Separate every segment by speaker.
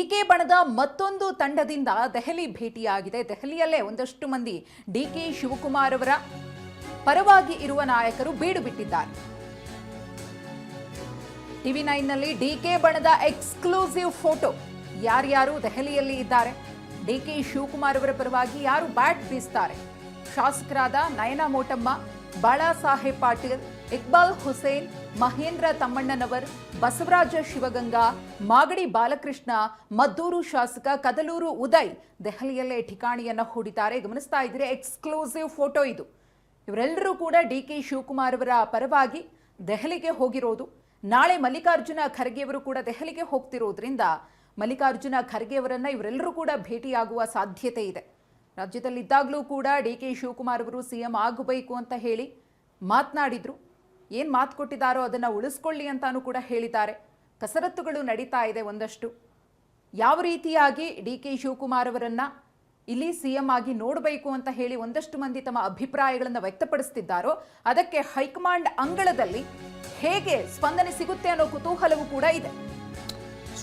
Speaker 1: DK ಬಣದ ಮತ್ತೊಂದು ತಂಡದಿಂದ ದೆಹಲಿ ಭೇಟಿಯಾಗಿದೆ. ದೆಹಲಿಯಲ್ಲೇ ಒಂದಷ್ಟು ಮಂದಿ ಡಿಕೆ ಶಿವಕುಮಾರ್ ಅವರ ಪರವಾಗಿ ಇರುವ ನಾಯಕರು ಬೀಡು ಬಿಟ್ಟಿದ್ದಾರೆ. TV9 ನಲ್ಲಿ ಡಿಕೆ ಬಣದ ಎಕ್ಸ್ಕ್ಲೂಸಿವ್ ಫೋಟೋ. ಯಾರ್ಯಾರು ದೆಹಲಿಯಲ್ಲಿ ಇದ್ದಾರೆ, ಡಿಕೆ ಶಿವಕುಮಾರ್ ಅವರ ಪರವಾಗಿ ಯಾರು ಬ್ಯಾಟ್ ಬೀಸ್ತಾರೆ? ಶಾಸಕರಾದ ನಯನ ಮೋಟಮ್ಮ, ಬಾಳಾಸಾಹೇಬ್ ಪಾಟೀಲ್, ಇಕ್ಬಾಲ್ ಹುಸೇನ್, ಮಹೇಂದ್ರ ತಮ್ಮಣ್ಣನವರ್, ಬಸವರಾಜ ಶಿವಗಂಗಾ, ಮಾಗಡಿ ಬಾಲಕೃಷ್ಣ, ಮದ್ದೂರು ಶಾಸಕ ಕದಲೂರು ಉದಯ್ ದೆಹಲಿಯಲ್ಲೇ ಠಿಕಾಣಿಯನ್ನ ಹೂಡಿದ್ದಾರೆ. ಗಮನಿಸ್ತಾ ಇದ್ದೀರಿ, ಎಕ್ಸ್ಕ್ಲೂಸಿವ್ ಫೋಟೋ ಇದು. ಇವರೆಲ್ಲರೂ ಕೂಡ ಡಿಕೆ ಶಿವಕುಮಾರ್ ಅವರ ಪರವಾಗಿ ದೆಹಲಿಗೆ ಹೋಗಿರೋದು. ನಾಳೆ ಮಲ್ಲಿಕಾರ್ಜುನ ಖರ್ಗೆ ಅವರು ಕೂಡ ದೆಹಲಿಗೆ ಹೋಗ್ತಿರೋದ್ರಿಂದ ಮಲ್ಲಿಕಾರ್ಜುನ ಖರ್ಗೆ ಅವರನ್ನ ಇವರೆಲ್ಲರೂ ಕೂಡ ಭೇಟಿಯಾಗುವ ಸಾಧ್ಯತೆ ಇದೆ. ರಾಜ್ಯದಲ್ಲಿದ್ದಾಗಲೂ ಕೂಡ ಡಿಕೆ ಶಿವಕುಮಾರ್ ಅವರು ಸಿಎಂ ಆಗಬೇಕು ಅಂತ ಹೇಳಿ ಮಾತನಾಡಿದ್ರು. ಏನು ಮಾತು ಕೊಟ್ಟಿದ್ದಾರೋ ಅದನ್ನು ಉಳಿಸ್ಕೊಳ್ಳಿ ಅಂತಾನೂ ಕೂಡ ಹೇಳಿದ್ದಾರೆ. ಕಸರತ್ತುಗಳು ನಡೀತಾ ಇದೆ ಒಂದಷ್ಟು. ಯಾವ ರೀತಿಯಾಗಿ ಡಿಕೆ ಶಿವಕುಮಾರ್ ಅವರನ್ನ ಇಲ್ಲಿ ಸಿಎಂ ಆಗಿ ನೋಡಬೇಕು ಅಂತ ಹೇಳಿ ಒಂದಷ್ಟು ಮಂದಿ ತಮ್ಮ ಅಭಿಪ್ರಾಯಗಳನ್ನು ವ್ಯಕ್ತಪಡಿಸ್ತಿದ್ದಾರೋ ಅದಕ್ಕೆ ಹೈಕಮಾಂಡ್ ಅಂಗಳದಲ್ಲಿ ಹೇಗೆ ಸ್ಪಂದನೆ ಸಿಗುತ್ತೆ ಅನ್ನೋ ಕುತೂಹಲವೂ ಕೂಡ ಇದೆ.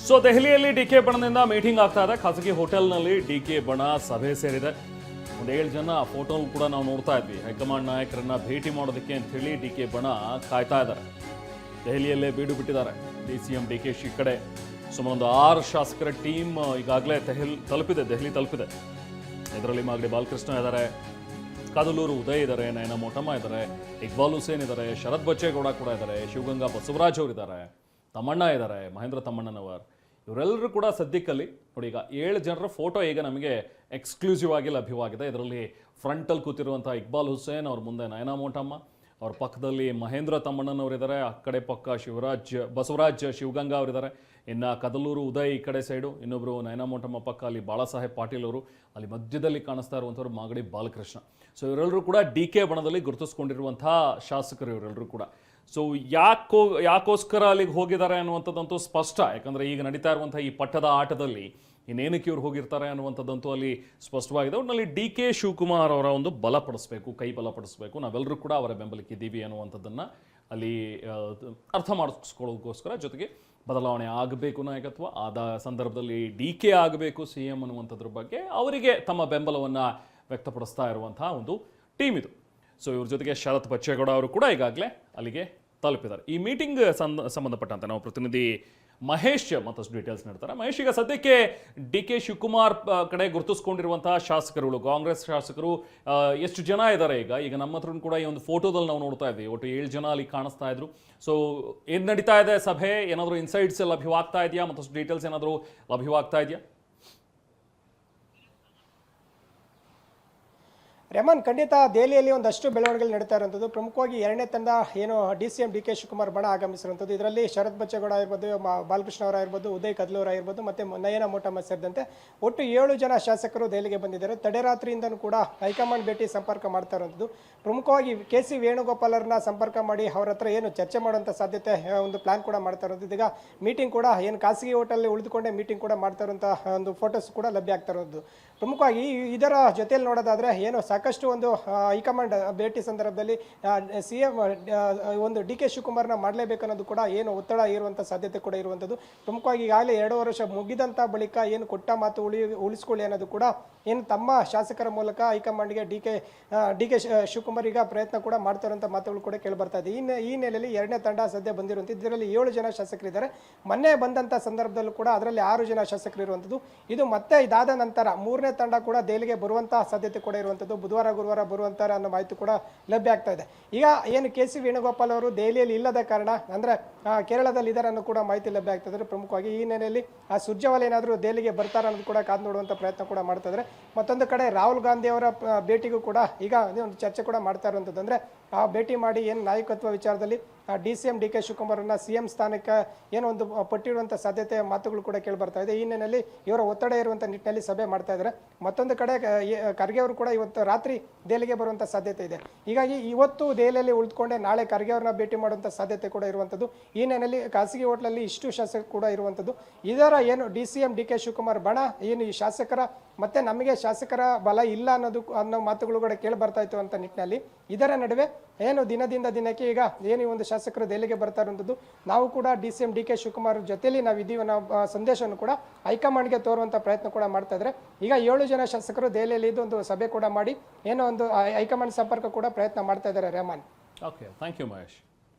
Speaker 2: ಸೊ ದೆಹಲಿಯಲ್ಲಿ ಡಿಕೆ ಬಣದಿಂದ ಮೀಟಿಂಗ್ ಆಗ್ತಾ ಇದೆ. ಖಾಸಗಿ ಹೋಟೆಲ್ನಲ್ಲಿ ಡಿಕೆ ಬಣ ಸಭೆ ಸೇರಿದೆ. ಒಂದು 7 ಜನ ಫೋಟೋ ಕೂಡ ನಾವು ನೋಡ್ತಾ ಇದ್ವಿ. ಹೈಕಮಾಂಡ್ ನಾಯಕರನ್ನ ಭೇಟಿ ಮಾಡೋದಕ್ಕೆ ಅಂತ ಹೇಳಿ ಡಿಕೆ ಬಣ ಕಾಯ್ತಾ ಇದ್ದಾರೆ. ದೆಹಲಿಯಲ್ಲೇ ಬೀಡು ಬಿಟ್ಟಿದ್ದಾರೆ. DCM DK ಕಡೆ ಸುಮಾರು ಒಂದು 6 ಶಾಸಕರ ಟೀಮ್ ಈಗಾಗಲೇ ದೆಹಲಿ ತಲುಪಿದೆ. ಇದರಲ್ಲಿ ಮಾಗಡಿ ಬಾಲಕೃಷ್ಣ ಇದ್ದಾರೆ, ಕದಲೂರು ಉದಯ್ ಇದ್ದಾರೆ, ನಯನ ಮೋಟಮ್ಮ ಇದ್ದಾರೆ, ಇಕ್ಬಾಲ್ ಹುಸೇನ್ ಇದ್ದಾರೆ, ಶರತ್ ಬಚ್ಚೇಗೌಡ ಕೂಡ ಇದ್ದಾರೆ, ಶಿವಗಂಗಾ ಬಸವರಾಜ್ ಅವರು ಇದ್ದಾರೆ, ತಮ್ಮಣ್ಣ ಇದ್ದಾರೆ, ಮಹೇಂದ್ರ ತಮ್ಮಣ್ಣನವರ್. ಇವರೆಲ್ಲರೂ ಕೂಡ ಸದ್ಯಕ್ಕಲ್ಲಿ ನೋಡಿ, ಈಗ 7 ಜನರ ಫೋಟೋ ಈಗ ನಮಗೆ ಎಕ್ಸ್ಕ್ಲೂಸಿವ್ ಆಗಿ ಲಭ್ಯವಾಗಿದೆ. ಇದರಲ್ಲಿ ಫ್ರಂಟಲ್ಲಿ ಕೂತಿರುವಂಥ ಇಕ್ಬಾಲ್ ಹುಸೇನ್, ಅವ್ರ ಮುಂದೆ ನಯನ ಮೋಟಮ್ಮ, ಅವ್ರ ಪಕ್ಕದಲ್ಲಿ ಮಹೇಂದ್ರ ತಮ್ಮಣ್ಣನವರಿದ್ದಾರೆ, ಆ ಕಡೆ ಪಕ್ಕ ಬಸವರಾಜ್ ಶಿವಗಂಗಾ ಅವರಿದ್ದಾರೆ, ಇನ್ನು ಕದಲೂರು ಉದಯ್ ಈ ಕಡೆ ಸೈಡು, ಇನ್ನೊಬ್ಬರು ನಯನ ಮೋಟಮ್ಮ ಪಕ್ಕ ಅಲ್ಲಿ ಬಾಳಾಸಾಹೇಬ್ ಪಾಟೀಲ್ ಅವರು, ಅಲ್ಲಿ ಮಧ್ಯದಲ್ಲಿ ಕಾಣಿಸ್ತಾ ಇರುವಂಥವ್ರು ಮಾಗಡಿ ಬಾಲಕೃಷ್ಣ. ಸೊ ಇವರೆಲ್ಲರೂ ಕೂಡ DK ಬಣದಲ್ಲಿ ಗುರುತಿಸ್ಕೊಂಡಿರುವಂಥ ಶಾಸಕರು ಇವರೆಲ್ಲರೂ ಕೂಡ. ಸೊ ಯಾಕೋಸ್ಕರ ಅಲ್ಲಿಗೆ ಹೋಗಿದ್ದಾರೆ ಅನ್ನುವಂಥದ್ದಂತೂ ಸ್ಪಷ್ಟ. ಯಾಕಂದರೆ ಈಗ ನಡೀತಾ ಇರುವಂಥ ಈ ಪಟ್ಟದ ಆಟದಲ್ಲಿ ಇನ್ನೇನಕ್ಕೆ ಇವ್ರು ಹೋಗಿರ್ತಾರೆ ಅನ್ನುವಂಥದ್ದಂತೂ ಅಲ್ಲಿ ಸ್ಪಷ್ಟವಾಗಿದೆ. ಒಟ್ಟಿನಲ್ಲಿ DK ಶಿವಕುಮಾರ್ ಅವರ ಒಂದು ಕೈ ಬಲಪಡಿಸಬೇಕು, ನಾವೆಲ್ಲರೂ ಕೂಡ ಅವರ ಬೆಂಬಲಕ್ಕಿದ್ದೀವಿ ಅನ್ನುವಂಥದ್ದನ್ನು ಅಲ್ಲಿ ಅರ್ಥ ಮಾಡಿಸ್ಕೊಳ್ಳೋದಕ್ಕೋಸ್ಕರ, ಜೊತೆಗೆ ಬದಲಾವಣೆ ಆಗಬೇಕು ನಾಯಕತ್ವ, ಆದ ಸಂದರ್ಭದಲ್ಲಿ DK ಆಗಬೇಕು CM ಅನ್ನುವಂಥದ್ರ ಬಗ್ಗೆ ಅವರಿಗೆ ತಮ್ಮ ಬೆಂಬಲವನ್ನು ವ್ಯಕ್ತಪಡಿಸ್ತಾ ಇರುವಂತಹ ಒಂದು ಟೀಮ್ ಇದು. ಸೊ ಇವ್ರ ಜೊತೆಗೆ ಶರತ್ ಬಚ್ಚೇಗೌಡ ಅವರು ಕೂಡ ಈಗಾಗಲೇ ಅಲ್ಲಿಗೆ ತಲುಪಿದ್ದಾರೆ. ಈ ಮೀಟಿಂಗ್ ಸಂಬಂಧಪಟ್ಟಂತೆ ನಾವು ಪ್ರತಿನಿಧಿ ಮಹೇಶ್ ಮತ್ತಷ್ಟು ಡೀಟೇಲ್ಸ್ ನೀಡ್ತಾರೆ. ಮಹೇಶ್, ಈಗ ಸದ್ಯಕ್ಕೆ DK ಶಿವಕುಮಾರ್ ಕಡೆ ಗುರುತಿಸ್ಕೊಂಡಿರುವಂತಹ ಶಾಸಕರುಗಳು, ಕಾಂಗ್ರೆಸ್ ಶಾಸಕರು ಎಷ್ಟು ಜನ ಇದ್ದಾರೆ? ಈಗ ನಮ್ಮ ಹತ್ರ ಕೂಡ ಈ ಒಂದು ಫೋಟೋದಲ್ಲಿ ನಾವು ನೋಡ್ತಾ ಇದ್ವಿ, ಒಟ್ಟು 7 ಜನ ಅಲ್ಲಿ ಕಾಣಿಸ್ತಾ ಇದ್ರು. ಸೊ ಏನು ನಡೀತಾ ಇದೆ ಸಭೆ? ಏನಾದರೂ ಇನ್ಸೈಟ್ಸ್ ಲಭ್ಯವಾಗ್ತಾ ಇದೆಯಾ? ಮತ್ತಷ್ಟು ಡೀಟೇಲ್ಸ್ ಏನಾದರೂ ಲಭ್ಯವಾಗ್ತಾ ಇದೆಯಾ?
Speaker 3: ರೆಮನ್, ಖಂಡಿತ ದೆಹಲಿಯಲ್ಲಿ ಒಂದಷ್ಟು ಬೆಳವಣಿಗೆಗಳು ನಡೀತಾ ಇರುವಂಥದ್ದು. ಪ್ರಮುಖವಾಗಿ 2ನೇ ತಂಡ ಏನು DCM DK ಶಿವಕುಮಾರ್ ಬಣ ಆಗಮಿಸಿರುವಂಥದ್ದು. ಇದರಲ್ಲಿ ಶರತ್ ಬಚ್ಚೇಗೌಡ ಆಗಿರ್ಬೋದು, ಬಾಲಕೃಷ್ಣ ಅವರಾಗಿರ್ಬೋದು, ಉದಯ್ ಕದಲೂರು ಆಗಿರ್ಬೋದು, ಮತ್ತು ನಯನ ಮೋಟಮ್ಮ ಸೇರಿದಂತೆ ಒಟ್ಟು 7 ಜನ ಶಾಸಕರು ದೆಹಲಿಗೆ ಬಂದಿದ್ದಾರೆ. ತಡೆರಾತ್ರಿಯಿಂದಲೂ ಕೂಡ ಹೈಕಮಾಂಡ್ ಭೇಟಿ ಸಂಪರ್ಕ ಮಾಡ್ತಾ ಇರುವಂಥದ್ದು. ಪ್ರಮುಖವಾಗಿ KC ವೇಣುಗೋಪಾಲರನ್ನ ಸಂಪರ್ಕ ಮಾಡಿ ಅವ್ರ ಹತ್ರ ಏನು ಚರ್ಚೆ ಮಾಡುವಂಥ ಸಾಧ್ಯತೆ, ಒಂದು ಪ್ಲಾನ್ ಕೂಡ ಮಾಡ್ತಾ ಇರೋದು. ಈಗ ಮೀಟಿಂಗ್ ಕೂಡ ಏನು ಖಾಸಗಿ ಹೋಟೆಲ್ ಉಳಿದುಕೊಂಡೇ ಮೀಟಿಂಗ್ ಕೂಡ ಮಾಡ್ತಾ ಇರುವಂಥ ಒಂದು ಫೋಟೋಸ್ ಕೂಡ ಲಭ್ಯ ಆಗ್ತಾ ಇರೋದು. ಪ್ರಮುಖವಾಗಿ ಇದರ ಜೊತೆಯಲ್ಲಿ ನೋಡೋದಾದರೆ ಏನು ಸಾಕಷ್ಟು ಒಂದು ಹೈಕಮಾಂಡ್ ಭೇಟಿ ಸಂದರ್ಭದಲ್ಲಿ CM ಒಂದು DK ಶಿವಕುಮಾರ್ನ ಮಾಡಲೇಬೇಕು ಅನ್ನೋದು ಕೂಡ ಏನು ಒತ್ತಡ ಇರುವಂಥ ಸಾಧ್ಯತೆ ಕೂಡ ಇರುವಂಥದ್ದು. ಪ್ರಮುಖವಾಗಿ ಈಗಾಗಲೇ 2 ವರ್ಷ ಮುಗಿದಂಥ ಬಳಿಕ ಏನು ಕೊಟ್ಟ ಮಾತು ಉಳಿಸ್ಕೊಳ್ಳಿ ಅನ್ನೋದು ಕೂಡ ಏನು ತಮ್ಮ ಶಾಸಕರ ಮೂಲಕ ಹೈಕಮಾಂಡ್ಗೆ DK ಶಿವಕುಮಾರ್ ಈಗ ಪ್ರಯತ್ನ ಕೂಡ ಮಾಡ್ತಾ ಇರುವಂಥ ಮಾತುಗಳು ಕೂಡ ಕೇಳಿ ಬರ್ತಾ ಇದೆ. ಈ ನೆಲೆಯಲ್ಲಿ 2ನೇ ತಂಡ ಸದ್ಯ ಬಂದಿರುವಂಥದ್ದು. ಇದರಲ್ಲಿ 7 ಜನ ಶಾಸಕರಿದ್ದಾರೆ. ಮೊನ್ನೆ ಬಂದಂಥ ಸಂದರ್ಭದಲ್ಲೂ ಕೂಡ ಅದರಲ್ಲಿ 6 ಜನ ಶಾಸಕರು ಇರುವಂಥದ್ದು. ಇದು ಮತ್ತೆ ಇದಾದ ನಂತರ 3ನೇ ತಂಡ ಕೂಡ ದೆಹಲಿಗೆ ಬರುವಂತಹ ಸಾಧ್ಯತೆ ಕೂಡ ಇರುವಂಥದ್ದು. ಬುಧವಾರ ಗುರುವಾರ ಬರುವಂತಾರೆ ಅನ್ನೋ ಮಾಹಿತಿ ಕೂಡ ಲಭ್ಯ ಆಗ್ತಾ ಇದೆ. ಈಗ ಏನು KC ವೇಣುಗೋಪಾಲ್ ಅವರು ದೆಹಲಿಯಲ್ಲಿ ಇಲ್ಲದ ಕಾರಣ, ಅಂದರೆ ಕೇರಳದಲ್ಲಿ ಇದ್ದಾರೆ ಅನ್ನೋ ಕೂಡ ಮಾಹಿತಿ ಲಭ್ಯ ಆಗ್ತಾ ಇದ್ದಾರೆ. ಪ್ರಮುಖವಾಗಿ ಈ ನೆಲೆಯಲ್ಲಿ ಸುರ್ಜೇವಾಲಾ ಏನಾದರೂ ದೆಹಲಿಗೆ ಬರ್ತಾರೆ ಅನ್ನೋದು ಕೂಡ ಕಾದು ನೋಡುವಂಥ ಪ್ರಯತ್ನ ಕೂಡ ಮಾಡ್ತಾ ಇದ್ದಾರೆ. ಮತ್ತೊಂದು ಕಡೆ ರಾಹುಲ್ ಗಾಂಧಿ ಅವರ ಭೇಟಿಗೂ ಕೂಡ ಈಗ ಒಂದು ಚರ್ಚೆ ಕೂಡ ಮಾಡ್ತಾ ಇರುವಂಥದ್ದು. ಅಂದರೆ ಆ ಭೇಟಿ ಮಾಡಿ ಏನು ನಾಯಕತ್ವ ವಿಚಾರದಲ್ಲಿ DCM DK ಶಿವಕುಮಾರನ್ನ CM ಸ್ಥಾನಕ್ಕೆ ಏನೋ ಒಂದು ಪಟ್ಟಿರುವಂಥ ಸಾಧ್ಯತೆ ಮಾತುಗಳು ಕೂಡ ಕೇಳಿ ಬರ್ತಾ ಇದೆ. ಈ ನಿಟ್ಟಿನಲ್ಲಿ ಇವರ ಒತ್ತಡ ಇರುವಂಥ ನಿಟ್ಟಿನಲ್ಲಿ ಸಭೆ ಮಾಡ್ತಾ ಇದ್ದಾರೆ. ಮತ್ತೊಂದು ಕಡೆ ಖರ್ಗೆ ಅವರು ಕೂಡ ಇವತ್ತು ರಾತ್ರಿ ದೆಹಲಿಗೆ ಬರುವಂಥ ಸಾಧ್ಯತೆ ಇದೆ. ಹೀಗಾಗಿ ಇವತ್ತು ದೆಹಲಿಯಲ್ಲಿ ಉಳಿದುಕೊಂಡೆ ನಾಳೆ ಖರ್ಗೆ ಅವ್ರನ್ನ ಭೇಟಿ ಮಾಡುವಂಥ ಸಾಧ್ಯತೆ ಕೂಡ ಇರುವಂಥದ್ದು. ಈ ನಿಟ್ಟಿನಲ್ಲಿ ಖಾಸಗಿ ಹೋಟ್ಲಲ್ಲಿ ಇಷ್ಟು ಶಾಸಕರು ಕೂಡ ಇರುವಂಥದ್ದು. ಇದರ ಏನು DCM DK ಶಿವಕುಮಾರ್ ಬಣ ಏನು ಈ ಶಾಸಕರ ಮತ್ತೆ ನಮಗೆ ಶಾಸಕರ ಬಲ ಇಲ್ಲ ಅನ್ನೋ ಮಾತುಗಳು ಕೂಡ ಕೇಳಿ ಬರ್ತಾ ಇತ್ತು ಅಂತ ನಿಟ್ಟಿನಲ್ಲಿ ಇದರ ನಡುವೆ ಏನು ದಿನದಿಂದ ದಿನಕ್ಕೆ ಈಗ ಏನು ಒಂದು ಶಾಸಕರು ದೆಹಲಿಗೆ ಬರ್ತಾ ಇರುವಂಥದ್ದು. ನಾವು ಕೂಡ DCM DK ಶಿವಕುಮಾರ್ ಜೊತೆಲಿ ನಾವು ಇದೀವಿ ಅನ್ನೋ ಸಂದೇಶವನ್ನು ಕೂಡ ಹೈಕಮಾಂಡ್ಗೆ ತೋರುವಂಥ ಪ್ರಯತ್ನ ಕೂಡ ಮಾಡ್ತಾ ಇದ್ದಾರೆ. ಈಗ 7 ಜನ ಶಾಸಕರು ದೆಹಲಿಯಲ್ಲಿ ಒಂದು ಸಭೆ ಕೂಡ ಮಾಡಿ ಏನೋ ಒಂದು ಹೈಕಮಾಂಡ್ ಸಂಪರ್ಕ ಕೂಡ ಪ್ರಯತ್ನ ಮಾಡ್ತಾ ಇದ್ದಾರೆ Rehman.
Speaker 2: Okay, thank you Mahesh.